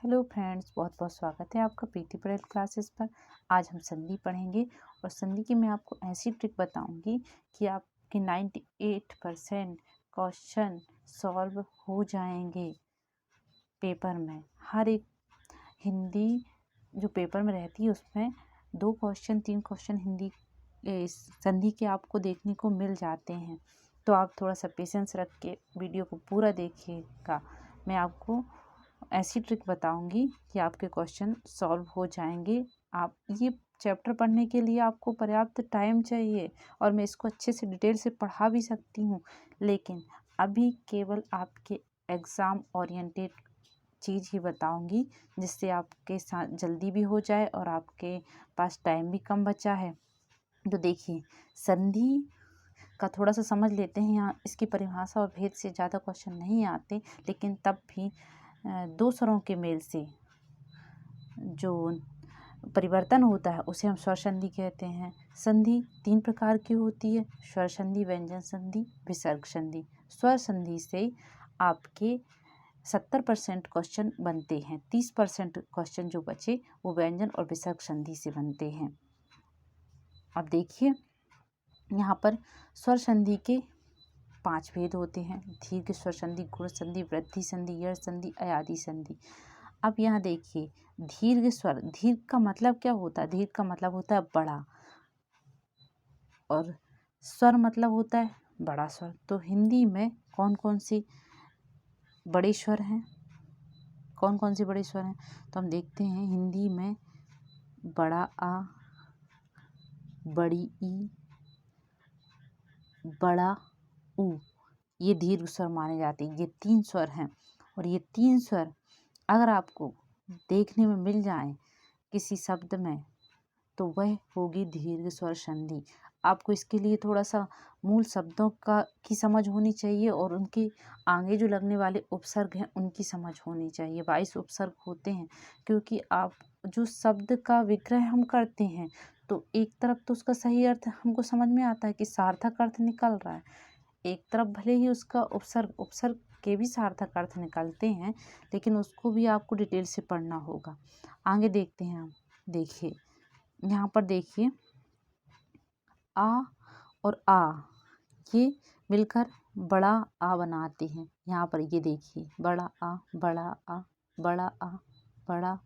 Hello friends, बहुत बहुत स्वागत है आपका प्रीति पटेल क्लासेस पर। आज हम संधि पढ़ेंगे और संधि की मैं आपको ऐसी ट्रिक बताऊंगी कि आपके 98% क्वेश्चन सॉल्व हो जाएंगे पेपर में। हर एक हिंदी जो पेपर में रहती है उसमें 2 क्वेश्चन 3 क्वेश्चन हिंदी संधि के आपको देखने को मिल जाते हैं। तो आप थोड़ा सा पेशेंस रख के वीडियो को पूरा देखिएगा। मैं आपको ऐसी ट्रिक बताऊंगी कि आपके क्वेश्चन सॉल्व हो जाएंगे। आप ये चैप्टर पढ़ने के लिए आपको पर्याप्त टाइम चाहिए और मैं इसको अच्छे से डिटेल से पढ़ा भी सकती हूँ, लेकिन अभी केवल आपके एग्ज़ाम ओरिएंटेड चीज़ ही बताऊंगी जिससे आपके साथ जल्दी भी हो जाए और आपके पास टाइम भी कम बचा है। तो देखिए, संधि का थोड़ा सा समझ लेते हैं। यहाँ इसकी परिभाषा और भेद से ज़्यादा क्वेश्चन नहीं आते, लेकिन तब भी 2 स्वरों के मेल से जो परिवर्तन होता है उसे हम स्वर संधि कहते हैं। संधि 3 प्रकार की होती है: स्वर संधि, व्यंजन संधि, विसर्ग संधि। स्वर संधि से आपके 70% क्वेश्चन बनते हैं, 30% क्वेश्चन जो बचे वो व्यंजन और विसर्ग संधि से बनते हैं। अब देखिए, यहाँ पर स्वर संधि के 5 भेद होते हैं: दीर्घ स्वर संधि, गुण संधि, वृद्धि संधि, यड़ संधि, अयादि संधि। अब यहाँ देखिए, दीर्घ स्वर, दीर्घ का मतलब क्या होता है? दीर्घ का मतलब होता है बड़ा, और स्वर मतलब होता है बड़ा स्वर। तो हिंदी में कौन कौन से बड़े स्वर हैं? कौन कौन से बड़े स्वर हैं? तो हम देखते हैं, हिंदी में बड़ा आ, बड़ी ई, बड़ा ऊ, ये दीर्घ स्वर माने जाते हैं। ये 3 स्वर हैं, और ये 3 स्वर अगर आपको देखने में मिल जाए किसी शब्द में तो वह होगी दीर्घ स्वर संधि। आपको इसके लिए थोड़ा सा मूल शब्दों की समझ होनी चाहिए और उनके आगे जो लगने वाले उपसर्ग हैं उनकी समझ होनी चाहिए। 22 उपसर्ग होते हैं, क्योंकि आप जो शब्द का विग्रह हम करते हैं तो एक तरफ तो उसका सही अर्थ हमको समझ में आता है कि सार्थक अर्थ निकल रहा है, एक तरफ भले ही उसका उपसर्ग के भी सार्थक अर्थ निकलते हैं, लेकिन उसको भी आपको डिटेल से पढ़ना होगा। आगे देखते हैं हम। देखिए, यहाँ पर देखिए, आ और आ ये मिलकर बड़ा आ बनाते हैं। यहाँ पर ये देखिए, बड़ा आ, बड़ा आ, बड़ा आ, बड़ा।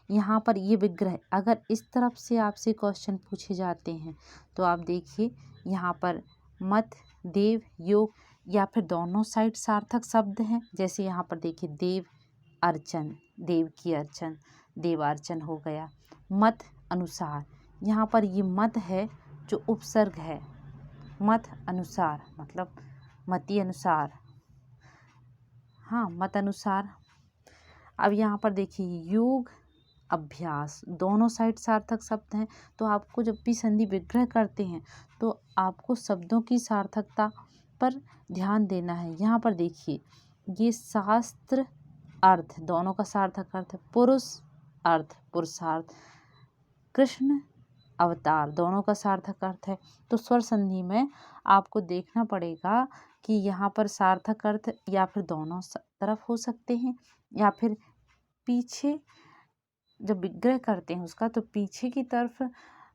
यहाँ पर ये विग्रह अगर इस तरफ से आपसे क्वेश्चन पूछे जाते हैं तो आप देखिए, यहाँ पर मत, देव, योग या फिर दोनों साइड सार्थक शब्द हैं। जैसे यहाँ पर देखिए, देव अर्चन, देव की अर्चन, देवार्चन हो गया। मत अनुसार, यहाँ पर ये मत है जो उपसर्ग है। मत अनुसार मतलब मति अनुसार, हाँ, मत अनुसार। अब यहाँ पर देखिए, योग, अभ्यास, दोनों साइड सार्थक शब्द हैं। तो आपको जब भी संधि विग्रह करते हैं तो आपको शब्दों की सार्थकता पर ध्यान देना है। यहाँ पर देखिए, ये शास्त्र अर्थ, दोनों का सार्थक अर्थ है। पुरुष अर्थ, पुरुषार्थ। कृष्ण अवतार, दोनों का सार्थक अर्थ है। तो स्वर संधि में आपको देखना पड़ेगा कि यहाँ पर सार्थक अर्थ या फिर दोनों तरफ हो सकते हैं, या फिर पीछे जब विग्रह करते हैं उसका तो पीछे की तरफ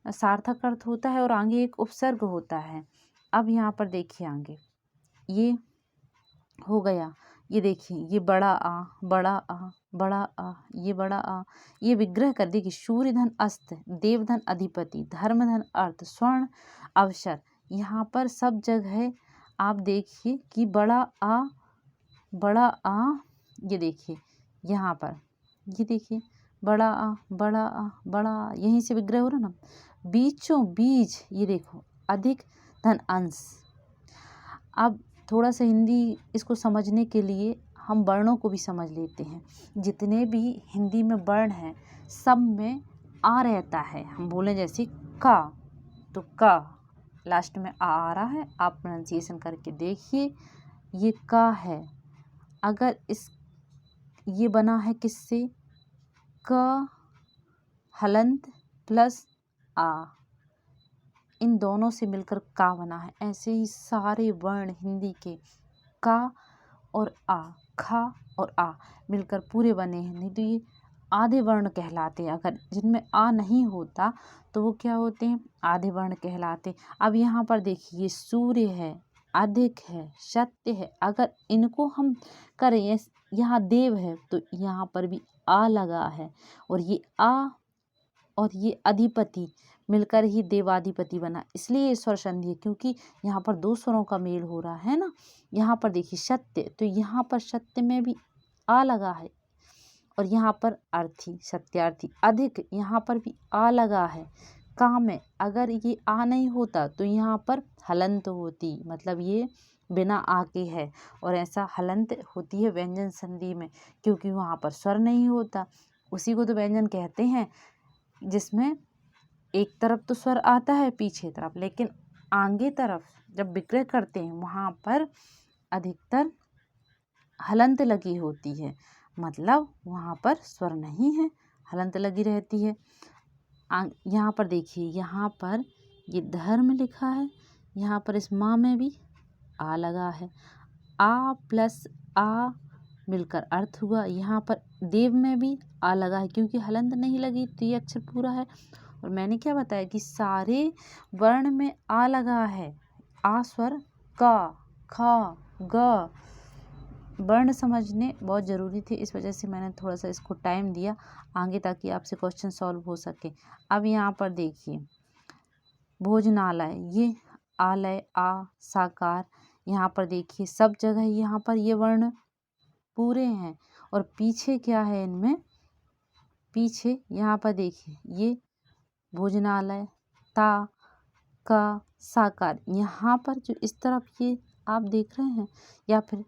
सार्थक अर्थ होता है और आगे एक उपसर्ग होता है। अब यहाँ पर देखिए, आगे ये हो गया। ये देखिए, ये बड़ा आ, बड़ा आ, बड़ा आ, ये बड़ा आ, ये विग्रह कर देखिए, सूर्य धन अस्त, देव धन अधिपति, धर्म धन अर्थ, स्वर्ण अवसर। यहाँ पर सब जगह आप देखिए कि बड़ा आ, बड़ा आ। ये देखिए, यहाँ पर ये देखिए, बड़ा आ, बड़ा आ, बड़ा आ, यहीं से विग्रह हो रहा ना। बीचों बीच ये देखो, अधिक धन अंश। अब थोड़ा सा हिंदी इसको समझने के लिए हम वर्णों को भी समझ लेते हैं। जितने भी हिंदी में वर्ण हैं सब में आ रहता है। हम बोलें जैसे का, तो का लास्ट में आ रहा है। आप प्रोनाउंसिएशन करके देखिए, ये का है। अगर ये बना है किससे? क हलंत प्लस आ, इन दोनों से मिलकर का बना है। ऐसे ही सारे वर्ण हिंदी के का और आ, खा और आ मिलकर पूरे बने हैं, नहीं तो ये आधे वर्ण कहलाते हैं। अगर जिनमें आ नहीं होता तो वो क्या होते हैं, आधे वर्ण कहलाते। अब यहाँ पर देखिए सूर्य है, अधिक है, सत्य है, अगर इनको हम करें, यहाँ देव है तो यहाँ पर भी आ लगा है, और ये आ और ये अधिपति मिलकर ही देवाधिपति बना, इसलिए ये स्वर संधि है, क्योंकि यहाँ पर दो स्वरों का मेल हो रहा है ना। यहाँ पर देखिए सत्य, तो यहाँ पर सत्य में भी आ लगा है, और यहाँ पर अर्थी, सत्यार्थी। अधिक, यहाँ पर भी आ लगा है। काम में अगर ये आ नहीं होता तो यहाँ पर हलंत होती, मतलब ये बिना आ के है, और ऐसा हलंत होती है व्यंजन संधि में, क्योंकि वहाँ पर स्वर नहीं होता। उसी को तो व्यंजन कहते हैं, जिसमें एक तरफ तो स्वर आता है पीछे तरफ, लेकिन आगे तरफ जब विग्रह करते हैं वहाँ पर अधिकतर हलंत लगी होती है, मतलब वहाँ पर स्वर नहीं है, हलंत लगी रहती है। यहाँ पर देखिए, यहाँ पर ये धर्म लिखा है, यहाँ पर इस माँ में भी आ लगा है, आ प्लस आ मिलकर अर्थ हुआ। यहाँ पर देव में भी आ लगा है, क्योंकि हलंत नहीं लगी तो ये अक्षर पूरा है। और मैंने क्या बताया कि सारे वर्ण में आ लगा है। आ स्वर का, खा, ग वर्ण समझने बहुत ज़रूरी थे, इस वजह से मैंने थोड़ा सा इसको टाइम दिया आगे, ताकि आपसे क्वेश्चन सॉल्व हो सके। अब यहाँ पर देखिए भोजनालय, ये आलय, आ साकार, यहाँ पर देखिए सब जगह यहाँ पर ये वर्ण पूरे हैं, और पीछे क्या है इनमें, पीछे यहाँ पर देखिए ये भोजनालय, ता, का, साकार, यहाँ पर जो इस तरफ ये आप देख रहे हैं, या फिर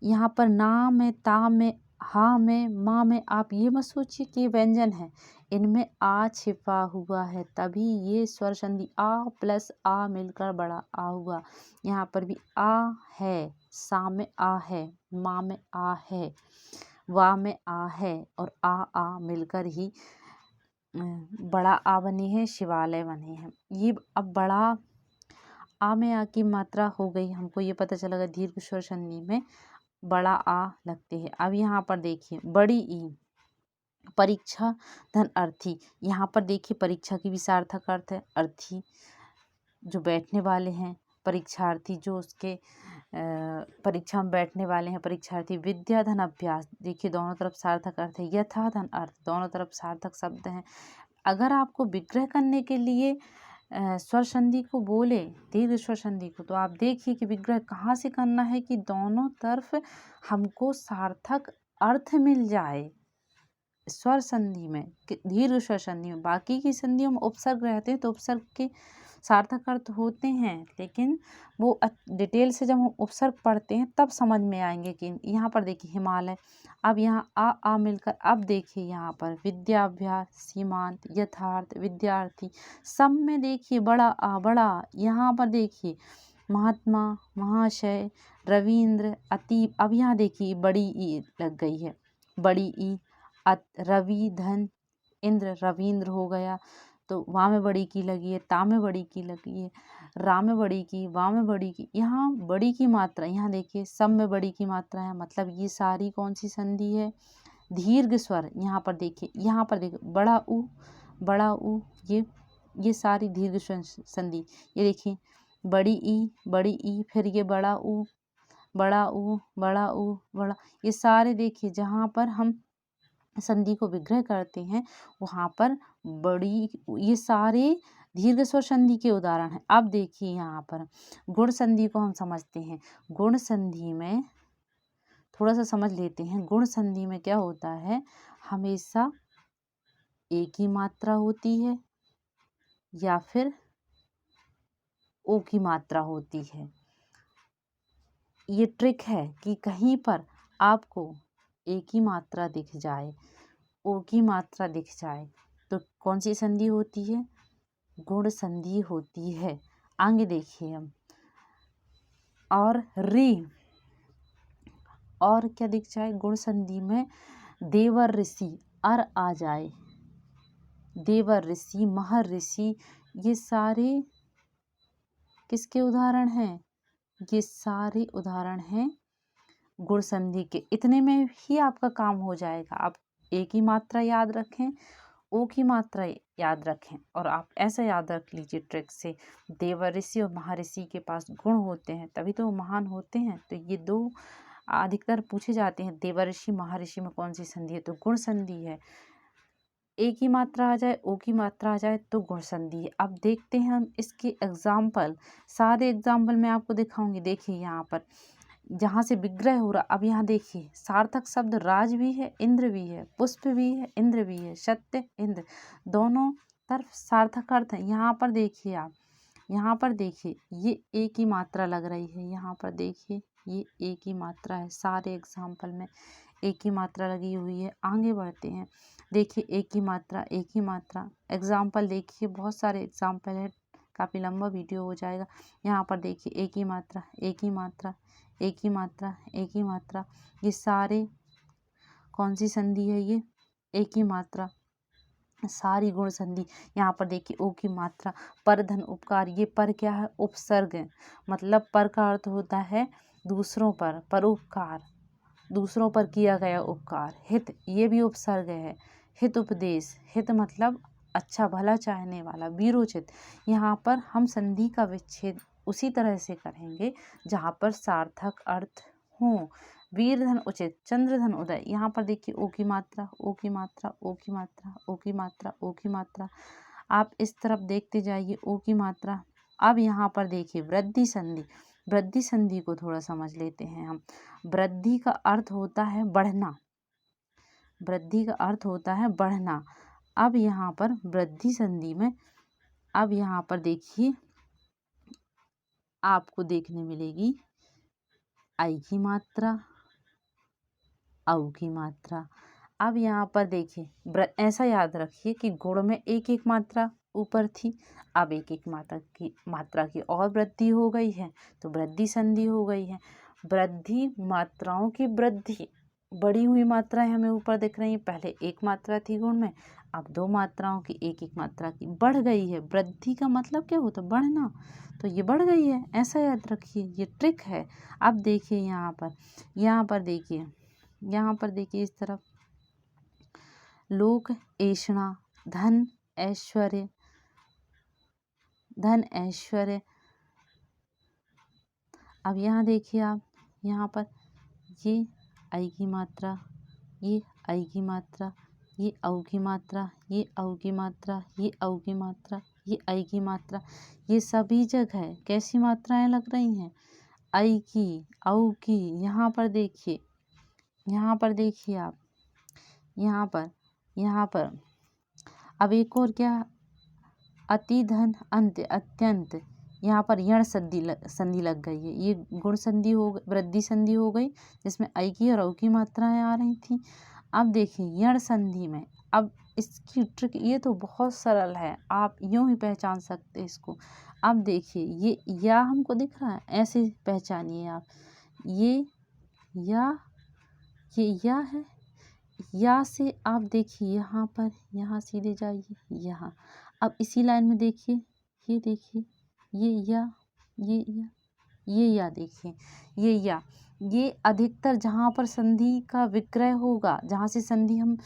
यहाँ पर ना में, ता में, हा में, माँ में, आप ये मत सोचिए कि ये व्यंजन है, इनमें आ छिपा हुआ है, तभी ये स्वर संधि आ प्लस आ मिलकर बड़ा आ हुआ। यहाँ पर भी आ है, सा में आ है, माँ में आ है, वा में आ है, और आ मिलकर ही बड़ा आ बनी है, शिवालय बने हैं। ये अब बड़ा आ में आ की मात्रा हो गई, हमको ये पता चला दीर्घ स्वर संधि में बड़ा आ लगते हैं। अब यहाँ पर देखिए बड़ी ई, परीक्षा धन अर्थी, यहाँ पर देखिए परीक्षा की भी सार्थक अर्थ है, अर्थी जो बैठने वाले हैं, परीक्षार्थी जो उसके परीक्षा में बैठने वाले हैं, परीक्षार्थी। विद्या धन अभ्यास, देखिए दोनों तरफ सार्थक अर्थ है, यथा धन अर्थ, दोनों तरफ सार्थक शब्द हैं। अगर आपको विग्रह करने के लिए स्वर संधि को बोले, दीर्घ स्वर संधि को, तो आप देखिए कि विग्रह कहाँ से करना है कि दोनों तरफ हमको सार्थक अर्थ मिल जाए स्वर संधि में, दीर्घ स्वर संधि में। बाकी की संधियों में उपसर्ग रहते हैं तो उपसर्ग के सार्थक अर्थ होते हैं, लेकिन वो डिटेल से जब हम उपसर्ग पढ़ते हैं तब समझ में आएंगे कि यहाँ पर देखिए हिमालय, अब यहाँ आ मिलकर, अब देखिए यहाँ पर विद्याभ्यास, सीमांत, यथार्थ, विद्यार्थी, सब में देखिए बड़ा आ, बड़ा, यहाँ पर देखिए महात्मा, महाशय, रविंद्र, अतीब। अब यहाँ देखिए बड़ी ई लग गई है, बड़ी ई, रवि धन इंद्र, रविंद्र हो गया, तो वा में बड़ी की लगी है, ता में बड़ी की लगी है, रा में बड़ी की, वा में बड़ी की। यहाँ बड़ी की मात्रा, यहाँ देखिए सब में बड़ी की मात्रा है, मतलब ये सारी कौन सी संधि है, दीर्घ स्वर। यहाँ पर देखिए, यहाँ पर देखिए बड़ा ऊ, बड़ा ऊ, ये सारी दीर्घ स्वर संधि। ये देखिए बड़ी ई, फिर ये बड़ा ऊ, बड़ा ऊ, बड़ा ऊ, बड़ा, ये सारे देखिए जहाँ पर हम संधि को विग्रह करते हैं वहाँ पर बड़ी, ये सारे दीर्घ स्वर संधि के उदाहरण हैं। अब देखिए यहाँ पर गुण संधि को हम समझते हैं। गुण संधि में थोड़ा सा समझ लेते हैं। गुण संधि में क्या होता है, हमेशा एक ही मात्रा होती है या फिर ओ की मात्रा होती है। ये ट्रिक है कि कहीं पर आपको एक ही मात्रा दिख जाए, ओ की मात्रा दिख जाए, तो कौन सी संधि होती है, गुण संधि होती है। आगे देखिए हम, और री, और क्या दिख जाए गुण संधि में, देवर ऋषि, अर आ जाए, देवर ऋषि, महर ऋषि, ये सारे किसके उदाहरण हैं, ये सारे उदाहरण हैं गुण संधि के, इतने में ही आपका काम हो जाएगा। आप ए की मात्रा याद रखें, ओ की मात्रा याद रखें, और आप ऐसा याद रख लीजिए ट्रिक से, देवर्षि और महर्षि के पास गुण होते हैं तभी तो वो महान होते हैं। तो ये दो अधिकतर पूछे जाते हैं, देवर्षि महर्षि में कौन सी संधि है, तो गुण संधि है। ए की मात्रा आ जाए, ओ की मात्रा आ जाए तो गुण संधि है। अब देखते हैं हम इसके एग्जाम्पल, सारे एग्जाम्पल मैं आपको दिखाऊंगी। देखिए यहाँ पर जहाँ से विग्रह हो रहा, अब यहाँ देखिए सार्थक शब्द राज भी है, इंद्र भी है, पुष्प भी है, इंद्र भी है, सत्य इंद्र, दोनों तरफ सार्थक अर्थ है। यहाँ पर देखिए आप, यहाँ पर देखिए ये ए की मात्रा लग रही है, यहाँ पर देखिए ये ए की मात्रा है, सारे एग्जाम्पल में ए की मात्रा लगी हुई है। आगे बढ़ते हैं, देखिए ए की मात्रा, ए की मात्रा, एग्जाम्पल देखिए बहुत सारे एग्जाम्पल है, काफ़ी लंबा वीडियो हो जाएगा। यहाँ पर देखिए ए की मात्रा, ए की मात्रा, ए की मात्रा, ए की मात्रा, ये सारे कौन सी संधि है, ये ए की मात्रा, सारी गुण संधि। यहाँ पर देखिए ओ की मात्रा, पर धन उपकार, ये पर क्या है, उपसर्ग है, मतलब पर का अर्थ होता है दूसरों पर, परोपकार, दूसरों पर किया गया उपकार। हित, ये भी उपसर्ग है, हित उपदेश, हित मतलब अच्छा भला चाहने वाला, वीरोचित। यहाँ पर हम संधि का विच्छेद उसी तरह से करेंगे जहाँ पर सार्थक अर्थ हो। वीर धन उचित, चंद्रधन उदय, यहाँ पर देखिए ओ की मात्रा, ओ की मात्रा, ओ की मात्रा, ओ की मात्रा, ओ की मात्रा, आप इस तरफ देखते जाइए, ओ की मात्रा। अब यहाँ पर देखिए वृद्धि संधि, वृद्धि संधि को थोड़ा समझ लेते हैं हम। वृद्धि का अर्थ होता है बढ़ना, वृद्धि का अर्थ होता है बढ़ना। अब यहाँ पर वृद्धि संधि में, अब यहाँ पर देखिए आपको देखने मिलेगी आई की मात्रा, औ की मात्रा। अब यहाँ पर देखिए ऐसा याद रखिए कि गुण में एक एक मात्रा ऊपर थी, अब एक एक मात्रा की और वृद्धि हो गई है तो वृद्धि संधि हो गई है। वृद्धि मात्राओं की वृद्धि, बढ़ी हुई मात्राएं हमें ऊपर दिख रही हैं, पहले एक मात्रा थी गुण में, अब दो मात्राओं की, एक एक मात्रा की बढ़ गई है। वृद्धि का मतलब क्या होता है, बढ़ना, तो ये बढ़ गई है, ऐसा याद रखिए, ये ट्रिक है। अब देखिए यहाँ पर, यहाँ पर देखिए, यहाँ पर देखिए इस तरफ, लोक ऐषणा, धन ऐश्वर्य, धन ऐश्वर्य। अब यहाँ देखिए आप, यहाँ पर ये आई की मात्रा, ये आई की मात्रा, ये औ की मात्रा, ये औ की मात्रा, ये औ की मात्रा, ये आई की मात्रा, ये सभी जगह कैसी मात्राएं लग रही हैं, आई की, औ की। यहाँ पर देखिए, यहाँ पर देखिए आप, यहाँ पर, यहाँ पर अब एक और क्या, अति धन अंत्य, अत्यंत, यहाँ पर यण संधि लग गई है, ये गुण संधि हो गई, वृद्धि संधि हो गई जिसमें आई की और औ की मात्राएं आ रही थी। अब देखिए यण संधि में, अब इसकी ट्रिक, ये तो बहुत सरल है, आप यूं ही पहचान सकते हैं इसको। अब देखिए ये या हमको दिख रहा है, ऐसे पहचानिए आप, ये या, ये या है, या से आप देखिए यहाँ पर, यहाँ सीधे जाइए यहाँ, अब इसी लाइन में देखिए, ये देखिए ये या, ये या, ये या देखिए, ये या, ये अधिकतर जहाँ पर संधि का विग्रह होगा, जहाँ से संधि हम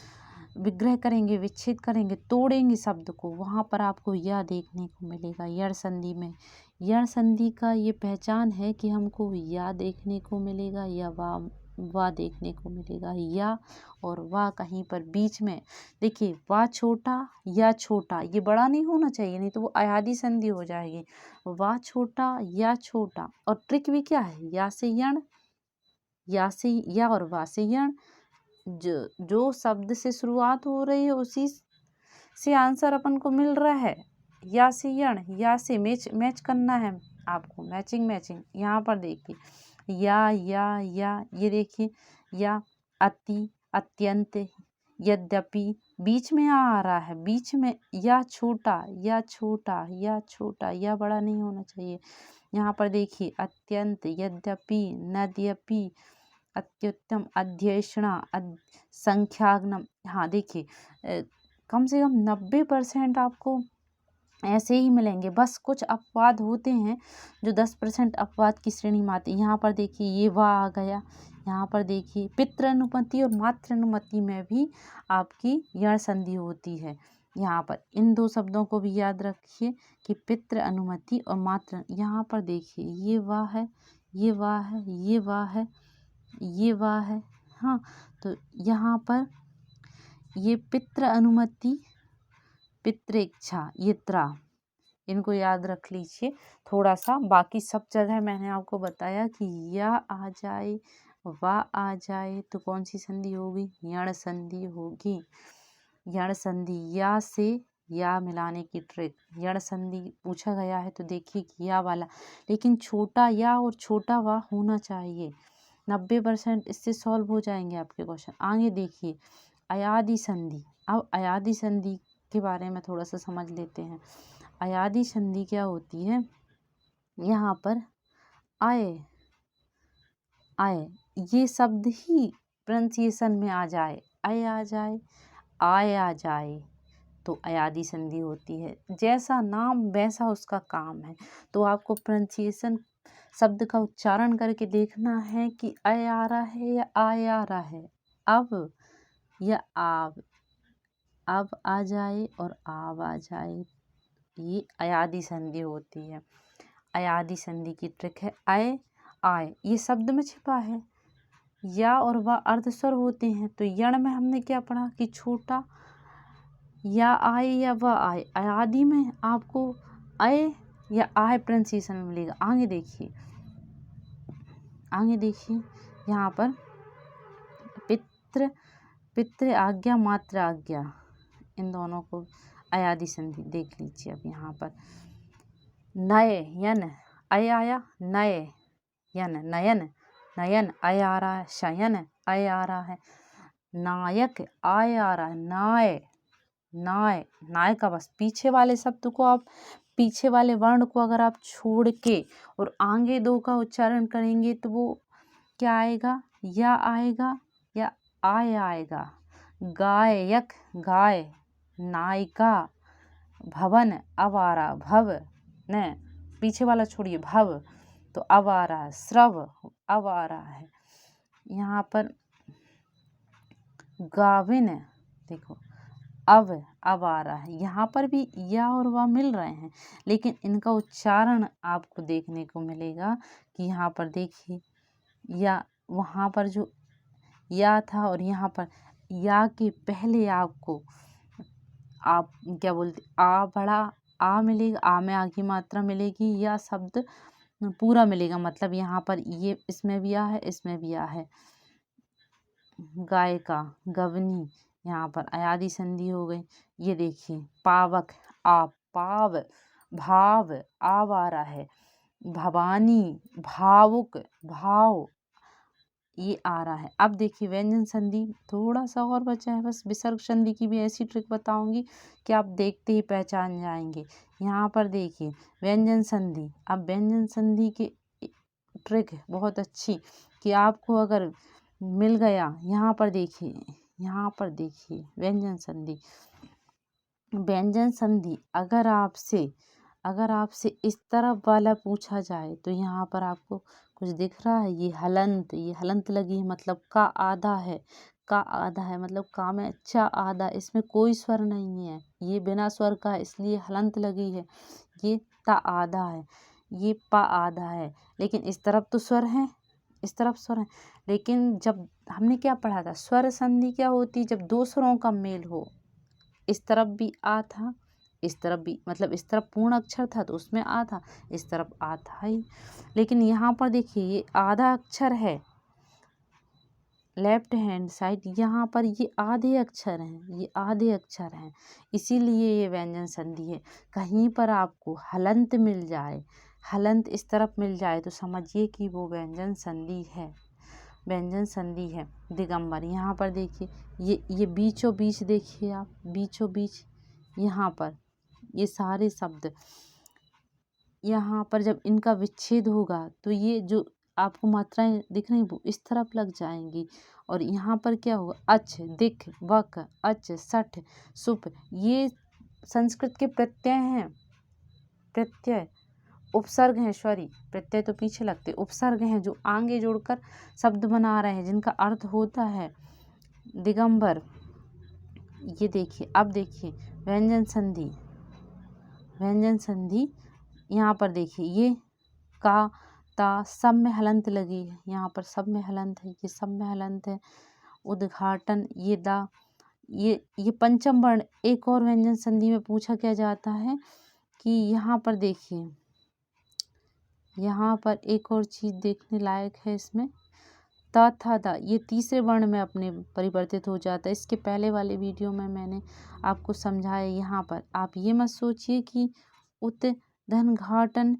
विग्रह करेंगे, विच्छेद करेंगे, तोड़ेंगे शब्द को, वहाँ पर आपको या देखने को मिलेगा। यण संधि में, यण संधि का ये पहचान है कि हमको या देखने को मिलेगा या वा देखने को मिलेगा, या और वाह कहीं पर बीच में। देखिए वाह छोटा या छोटा, ये बड़ा नहीं होना चाहिए, नहीं तो वो अयादी संधि हो जाएगी। वाह छोटा या छोटा, और ट्रिक भी क्या है, या से यण, या से या और वाह से यण, जो शब्द से शुरुआत हो रही है उसी से आंसर अपन को मिल रहा है। या से यण, या से मैच करना है आपको, मैचिंग। यहाँ पर देखिए या, ये देखिए या, अति, अत्यंत, यद्यपि, बीच में आ रहा है, बीच में या छोटा, या छोटा, या छोटा, या बड़ा नहीं होना चाहिए। यहाँ पर देखिए अत्यंत, यद्यपि, नद्यपि, अत्युत्तम, अध्येषणा, संख्याग्नम। हाँ देखिए कम से कम 90% आपको ऐसे ही मिलेंगे, बस कुछ अपवाद होते हैं जो 10% अपवाद की श्रेणी में आते हैं। यहाँ पर देखिए ये वाह आ गया, यहाँ पर देखिए पितृ अनुमति और मातृ अनुमति में भी आपकी यण संधि होती है। यहाँ पर इन दो शब्दों को भी याद रखिए कि पितृ अनुमति और मातृ। यहाँ पर देखिए ये वाह है, ये वाह है, ये वाह है, ये वाह है। हाँ, तो यहाँ पर ये पितृ अनुमति, पितृ इच्छा, ये त्रा, इनको याद रख लीजिए थोड़ा सा। बाकी सब जगह मैंने आपको बताया कि या आ जाए, वा आ जाए तो कौन सी संधि होगी? यण संधि होगी। यण संधि, या से या मिलाने की ट्रिक। यण संधि पूछा गया है तो देखिए कि या वाला, लेकिन छोटा या और छोटा वा होना चाहिए। 90% इससे सॉल्व हो जाएंगे आपके क्वेश्चन। आगे देखिए अयादि संधि। अब अयादि संधि के बारे में थोड़ा सा समझ लेते हैं। अयादि संधि क्या होती है? यहाँ पर आए, आए ये शब्द ही प्रोनाउंसिएशन में आ जाए, आए आ जाए, आए आ जाए तो अयादि संधि होती है। जैसा नाम वैसा उसका काम है। तो आपको प्रोनाउंसिएशन शब्द का उच्चारण करके देखना है कि आए आ रहा है या आए आ रहा है, अब या आब, अब आ जाए और आब आ जाए, ये अयादि संधि होती है। अयादि संधि की ट्रिक है आए, आए ये शब्द में छिपा है। या और वह अर्धस्वर होते हैं। तो यण में हमने क्या पढ़ा कि छोटा या आए या वह आए। अयादि में आपको आए या आए प्रोनाउंसिएशन में मिलेगा। आगे देखिए, आगे देखिए यहाँ पर पितृ, पितृ आज्ञा, मातृ आज्ञा, इन दोनों को अयादि संधि देख लीजिए। अब यहाँ पर नए यन, अय आया, नए यन, नयन, नयन, अय आ रहा है, शयन, अय आ रहा है, नायक, आय आ रहा है, नाय, नाय, नाय का बस पीछे वाले शब्द को आप, पीछे वाले वर्ण को अगर आप छोड़ के और आगे दो का उच्चारण करेंगे तो वो क्या आएगा? या आएगा या आय आएगा। गायक, गाय, नायिका, भवन, अब आ रहा, भव, न पीछे वाला छोड़िए, भव तो अब आ रहा है, श्रव अब आ रहा है। यहाँ पर गाविन, देखो अब आ रहा है। यहाँ पर भी या और वा मिल रहे हैं, लेकिन इनका उच्चारण आपको देखने को मिलेगा कि यहाँ पर देखिए या, वहाँ पर जो या था और यहाँ पर या के पहले आपको आप क्या बोलते आ बड़ा आ मिलेगा, आ में आ की मात्रा मिलेगी, या शब्द पूरा मिलेगा। मतलब यहाँ पर ये इसमें भी आ है, इसमें भी आ है। गायिका, गवनी, यहाँ पर अयादि संधि हो गई। ये देखिए पावक, आप, पाव, भाव, आव आ रहा है, भवानी, भावुक, भाव, ये आ रहा है। अब देखिए व्यंजन संधि थोड़ा सा और बचा है, बस विसर्ग संधि की भी ऐसी ट्रिक बताऊंगी कि आप देखते ही पहचान जाएंगे। यहाँ पर देखिए व्यंजन संधि। अब व्यंजन संधि की ट्रिक बहुत अच्छी कि आपको अगर मिल गया, यहाँ पर देखिए, यहाँ पर देखिए व्यंजन संधि। व्यंजन संधि अगर आपसे इस तरफ वाला पूछा जाए तो यहाँ पर आपको कुछ दिख रहा है, ये हलंत, ये हलंत लगी है, मतलब का आधा है, का आधा है, मतलब का में अच्छा आधा, इसमें कोई स्वर नहीं है, ये बिना स्वर का है इसलिए हलंत लगी है। ये ता आधा है, ये पा आधा है, लेकिन इस तरफ तो स्वर है, इस तरफ स्वर है। लेकिन जब हमने क्या पढ़ा था, स्वर संधि क्या होती है? जब दो स्वरों का मेल हो, इस तरफ भी आ था, इस तरफ भी, मतलब इस तरफ पूर्ण अक्षर था तो उसमें आ था, इस तरफ आ था ही। लेकिन यहाँ पर देखिए ये आधा अक्षर है, लेफ्ट हैंड साइड, यहाँ पर ये आधे अक्षर हैं, ये आधे अक्षर हैं, इसीलिए ये व्यंजन संधि है। कहीं पर आपको हलंत मिल जाए, हलंत इस तरफ मिल जाए तो समझिए कि वो व्यंजन संधि है, व्यंजन संधि है। दिगंबर, यहाँ पर देखिए ये बीचों बीच, देखिए आप बीचों बीच, यहाँ पर ये सारे शब्द, यहाँ पर जब इनका विच्छेद होगा तो ये जो आपको मात्राएं दिख रही वो इस तरफ लग जाएंगी, और यहाँ पर क्या होगा, अच, दिख, वक, अच, सठ, सुप, ये संस्कृत के प्रत्यय हैं, प्रत्यय। उपसर्ग हैं, सॉरी प्रत्यय तो पीछे लगते, उपसर्ग हैं जो आगे जोड़कर शब्द बना रहे हैं, जिनका अर्थ होता है दिगंबर। ये देखिए, अब देखिए व्यंजन संधि, व्यंजन संधि यहाँ पर देखिए, ये का ता सब में हलंत लगी है, यहाँ पर सब में हलंत है, ये सब में हलंत है। उद्घाटन, ये दा, ये पंचम वर्ण। एक और व्यंजन संधि में पूछा क्या जाता है कि यहाँ पर देखिए, यहाँ पर एक और चीज देखने लायक है इसमें, ता था दा, ये तीसरे वर्ण में अपने परिवर्तित हो जाता है। इसके पहले वाले वीडियो में मैंने आपको समझाया। यहाँ पर आप ये मत सोचिए कि उत धन घाटन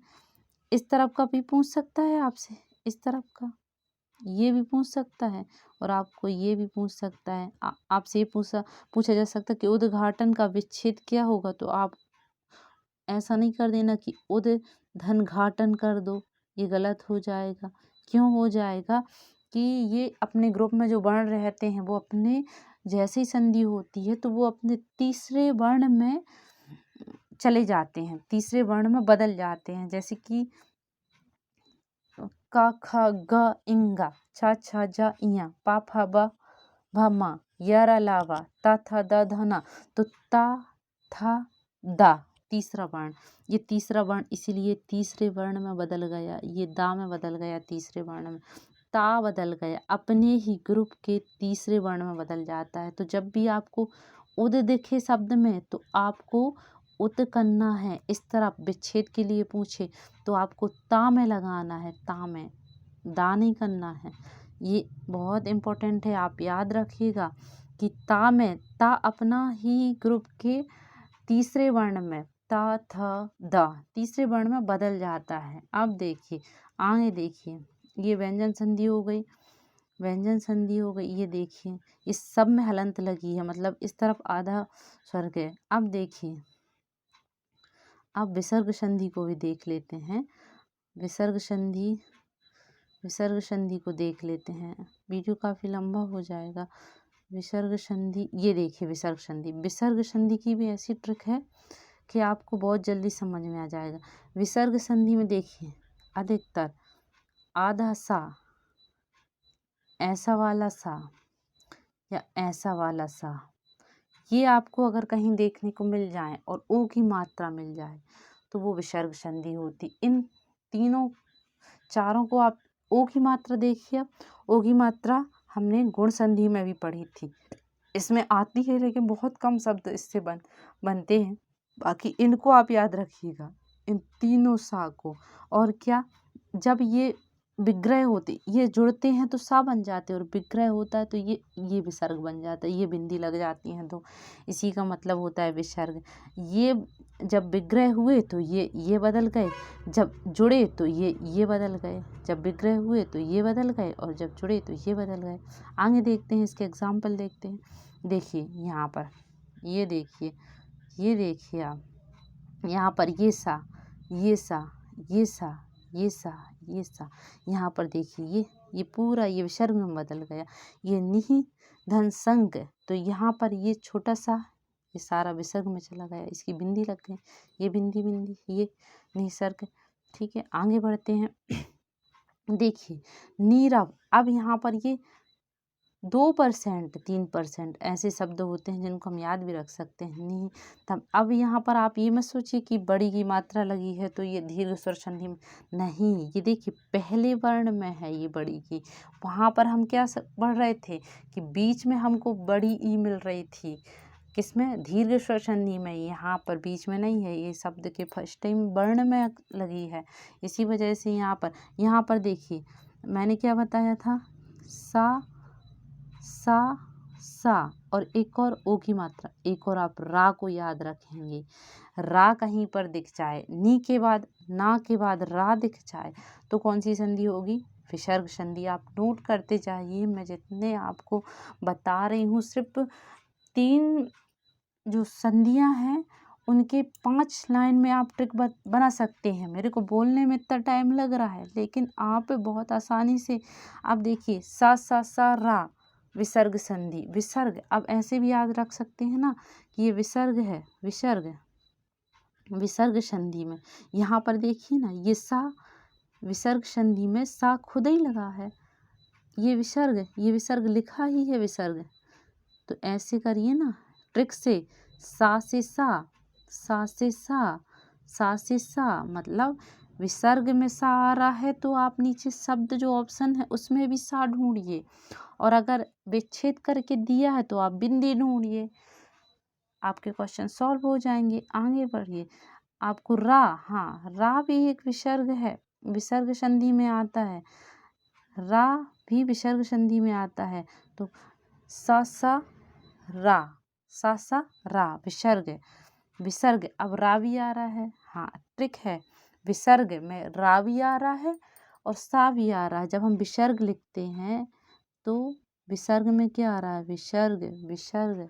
इस तरफ का भी पूछ सकता है आपसे, इस तरफ का ये भी पूछ सकता है, और आपको ये भी पूछ सकता है। आपसे ये पूछा जा सकता है कि उद्घाटन का विच्छेद क्या होगा, तो आप ऐसा नहीं कर देना कि उद धन घाटन कर दो, ये गलत हो जाएगा। क्यों हो जाएगा कि ये अपने ग्रुप में जो वर्ण रहते हैं वो अपने जैसे ही संधि होती है तो वो अपने तीसरे वर्ण में चले जाते हैं, तीसरे वर्ण में बदल जाते हैं। जैसे कि का खा ग इंगा, छा छा जा इया, पा फा बा भा मा, यारा लावा, ता था दा धना, तो ता था दा तीसरा वर्ण, ये तीसरा वर्ण इसीलिए तीसरे वर्ण में बदल गया, ये दा में बदल गया, तीसरे वर्ण में ता बदल गया, अपने ही ग्रुप के तीसरे वर्ण में बदल जाता है। तो जब भी आपको उद दिखे शब्द में तो आपको उत करना है। इस तरह विच्छेद के लिए पूछे तो आपको ता में लगाना है, ता में, दा नहीं करना है। ये बहुत इम्पोर्टेंट है, आप याद रखिएगा कि ता में, ता अपना ही ग्रुप के तीसरे वर्ण में, ता था दा तीसरे वर्ण में बदल जाता है। अब देखिए आगे, देखिए ये व्यंजन संधि हो गई, व्यंजन संधि हो गई। ये देखिए इस सब में हलंत लगी है, मतलब इस तरफ आधा स्वर्ग है। अब देखिए, अब विसर्ग संधि को भी देख लेते हैं। विसर्ग संधि, विसर्ग संधि को देख लेते हैं, वीडियो काफ़ी लंबा हो जाएगा। विसर्ग संधि, ये देखिए विसर्ग संधि, विसर्ग संधि की भी ऐसी ट्रिक है कि आपको बहुत जल्दी समझ में आ जाएगा। विसर्ग संधि में देखिए अधिकतर आधा सा, ऐसा वाला सा या ऐसा वाला सा, ये आपको अगर कहीं देखने को मिल जाए और ओ की मात्रा मिल जाए तो वो विसर्ग संधि होती। इन तीनों चारों को आप ओ की मात्रा देखिए। ओ की मात्रा हमने गुण संधि में भी पढ़ी थी, इसमें आती है लेकिन बहुत कम शब्द इससे बनते हैं। बाकी इनको आप याद रखिएगा, इन तीनों सा को। और क्या, जब ये विग्रह होते, ये जुड़ते हैं तो सा बन जाते हैं, और विग्रह होता है तो ये विसर्ग बन जाता है, ये बिंदी लग जाती हैं तो इसी का मतलब होता है विसर्ग। ये जब विग्रह हुए तो ये बदल गए, जब जुड़े तो ये बदल गए, जब विग्रह हुए तो ये बदल गए, और जब जुड़े तो ये बदल गए। आगे देखते हैं, इसके एग्जाम्पल देखते हैं। देखिए यहाँ पर, ये देखिए, ये देखिए आप यहाँ पर ये सा, ये सा, ये सा, ये सा, ये सा, यहाँ पर देखिए ये पूरा ये विसर्ग में बदल गया। ये निहि धन संग, तो यहाँ पर ये छोटा सा ये सारा विसर्ग में चला गया, इसकी बिंदी लग गई, ये बिंदी बिंदी, ये निसर्ग। ठीक है, आगे बढ़ते हैं। देखिए नीरव, अब यहाँ पर ये 2%, 3% ऐसे शब्द होते हैं जिनको हम याद भी रख सकते हैं। नहीं तब, अब यहाँ पर आप ये मत सोचिए कि बड़ी की मात्रा लगी है तो ये दीर्घ स्वर संधि में, नहीं, ये देखिए पहले वर्ण में है ये बड़ी की। वहाँ पर हम क्या पढ़ रहे थे कि बीच में हमको बड़ी ई मिल रही थी, किसमें, दीर्घ स्वर संधि में। यहाँ पर बीच में नहीं है, ये शब्द के फर्स्ट टाइम वर्ण में लगी है, इसी वजह से यहाँ पर देखिए मैंने क्या बताया था, सा सा और एक और ओ की मात्रा, एक और आप रा को याद रखेंगे। रा कहीं पर दिख जाए, नी के बाद, ना के बाद रा दिख जाए तो कौन सी संधि होगी, विसर्ग संधि। आप नोट करते जाइए, मैं जितने आपको बता रही हूँ, सिर्फ 3 जो संधियाँ हैं उनके 5 लाइन में आप ट्रिक बना सकते हैं। मेरे को बोलने में इतना टाइम लग रहा है लेकिन आप बहुत आसानी से, आप देखिए सा रा विसर्ग संधि, विसर्ग। अब ऐसे भी याद रख सकते हैं ना कि ये विसर्ग है, विसर्ग, विसर्ग संधि में। यहाँ पर देखिए ना, ये सा विसर्ग संधि में सा खुद ही लगा है, ये विसर्ग लिखा ही है विसर्ग। तो ऐसे करिए ना ट्रिक से, सा से सा, सा से सा, सा से सा, मतलब विसर्ग में सा आ रहा है तो आप नीचे शब्द जो ऑप्शन है उसमें भी सा ढूंढिए, और अगर विच्छेद करके दिया है तो आप बिंदी ढूंढिए, आपके क्वेश्चन सॉल्व हो जाएंगे। आगे बढ़िए, आपको रा, हाँ रा भी एक विसर्ग है, विसर्ग संधि में आता है, रा भी विसर्ग संधि में आता है। तो सा सा रा, सा सा रा विसर्ग। अब रा भी आ रहा है, हाँ ट्रिक है, विसर्ग में रा भी आ रहा है और सा भी आ रहा है। जब हम विसर्ग लिखते हैं तो विसर्ग में क्या आ रहा है, विसर्ग।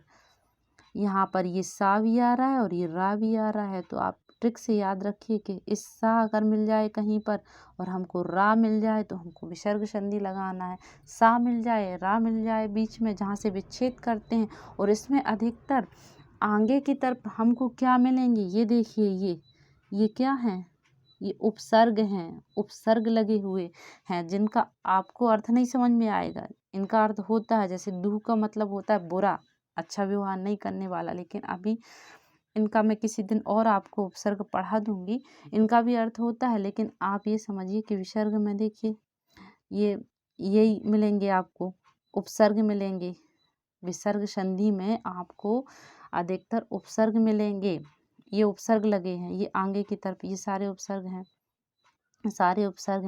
यहाँ पर ये सा भी आ रहा है और ये रा भी आ रहा है। तो आप ट्रिक से याद रखिए कि इस सा अगर मिल जाए कहीं पर और हमको रा मिल जाए तो हमको विसर्ग संधि लगाना है। सा मिल जाए, रा मिल जाए बीच में जहाँ से विच्छेद करते हैं, और इसमें अधिकतर आगे की तरफ हमको क्या मिलेंगे, ये देखिए, ये क्या है, ये उपसर्ग हैं, उपसर्ग लगे हुए हैं जिनका आपको अर्थ नहीं समझ में आएगा। इनका अर्थ होता है, जैसे दू का मतलब होता है बुरा, अच्छा व्यवहार नहीं करने वाला, लेकिन अभी इनका मैं किसी दिन और आपको उपसर्ग पढ़ा दूंगी। इनका भी अर्थ होता है, लेकिन आप ये समझिए कि विसर्ग में देखिए ये यही मिलेंगे आपको, उपसर्ग मिलेंगे। विसर्ग संधि में आपको अधिकतर उपसर्ग मिलेंगे, ये उपसर्ग लगे हैं, ये आगे की तरफ ये सारे उपसर्ग हैं,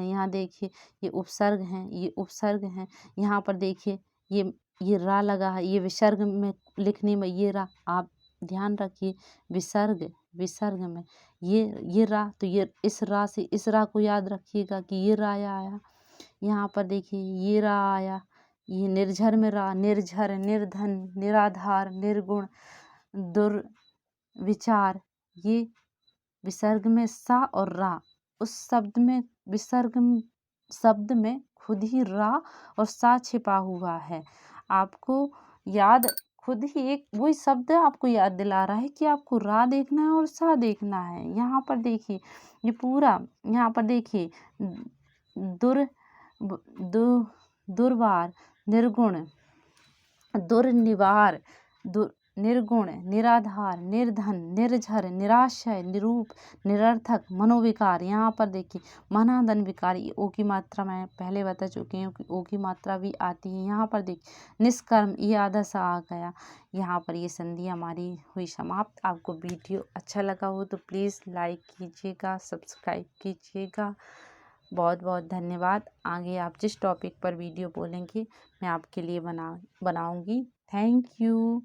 यहाँ देखिए ये उपसर्ग हैं, ये उपसर्ग हैं। यहाँ पर देखिए ये रा लगा है, ये विसर्ग में लिखने में ये रा, आप ध्यान रखिए, विसर्ग में ये रा, तो ये इस रा से इस रा को याद रखिएगा कि ये रा आया। यहाँ पर देखिए ये रा आया, ये निर्झर में रा, निर्झर, निर्धन, निराधार, निर्गुण, दुर्विचार, ये विसर्ग में सा और रा, उस शब्द में विसर्ग शब्द में खुद ही रा और सा छिपा हुआ है। आपको याद खुद ही एक वही शब्द आपको याद दिला रहा है कि आपको रा देखना है और सा देखना है। यहाँ पर देखिए ये पूरा, यहाँ पर देखिए दुर्वार, निर्गुण, दुर्निवार, निर्गुण, निराधार, निर्धन, निर्झर, निराशय, निरूप, निरर्थक, मनोविकार। यहाँ पर देखिए मनादन विकार, ये ओ की मात्रा मैं पहले बता चुकी हूँ कि ओ की मात्रा भी आती है। यहाँ पर देखिए निष्कर्म, ये आधा सा आ गया। यहाँ पर ये संधि हमारी हुई समाप्त। आपको वीडियो अच्छा लगा हो तो प्लीज़ लाइक कीजिएगा, सब्सक्राइब कीजिएगा। बहुत बहुत धन्यवाद। आगे आप जिस टॉपिक पर वीडियो बोलेंगे मैं आपके लिए बनाऊंगी। Thank you.